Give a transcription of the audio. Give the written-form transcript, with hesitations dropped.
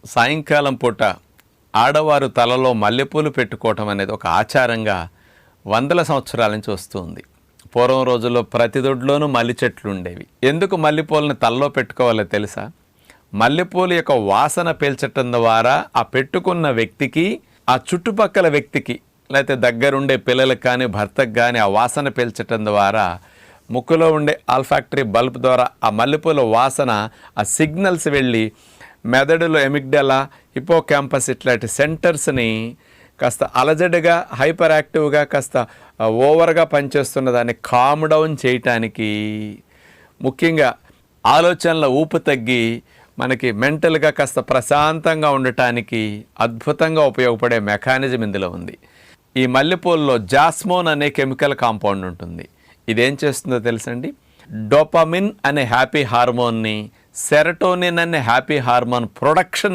సాయంకాలం పూట ఆడవారు తలలో మల్లెపూలు పెట్టుకోవటం అనేది ఒక ఆచారంగా వందల సంవత్సరాల నుంచి వస్తుంది. పూర్వం రోజుల్లో ప్రతి దొడ్లోనూ మల్లి చెట్లు ఉండేవి. ఎందుకు మల్లెపూలను తలలో పెట్టుకోవాలో తెలుసా? మల్లెపూలు యొక్క వాసన పీల్చటం ద్వారా ఆ పెట్టుకున్న వ్యక్తికి, ఆ చుట్టుపక్కల వ్యక్తికి, లేకపోతే దగ్గరుండే పిల్లలకు కానీ భర్తకు కానీ ఆ వాసన పీల్చటం ద్వారా ముక్కులో ఉండే ఆల్ఫాక్టరీ బల్బ్ ద్వారా ఆ మల్లెపూల వాసన, ఆ సిగ్నల్స్ వెళ్ళి మెదడులో ఎమిగ్డలా, హిపోకాంపస్ ఇట్లాంటి సెంటర్స్ని కాస్త అలజడిగా, హైపర్ యాక్టివ్గా, కాస్త ఓవర్గా పనిచేస్తున్న దాన్ని కామ్ డౌన్ చేయటానికి, ముఖ్యంగా ఆలోచనల ఊపు తగ్గి మనకి మెంటల్గా కాస్త ప్రశాంతంగా ఉండటానికి అద్భుతంగా ఉపయోగపడే మెకానిజం ఇందులో ఉంది. ఈ మల్లెపూలలో జాస్మోన్ అనే కెమికల్ కాంపౌండ్ ఉంటుంది. ఇదేం చేస్తుందో తెలుసండి? డోపామిన్ అనే హ్యాపీ హార్మోన్ని, సెరటోనిన్ అనే హ్యాపీ హార్మోన్ ప్రొడక్షన్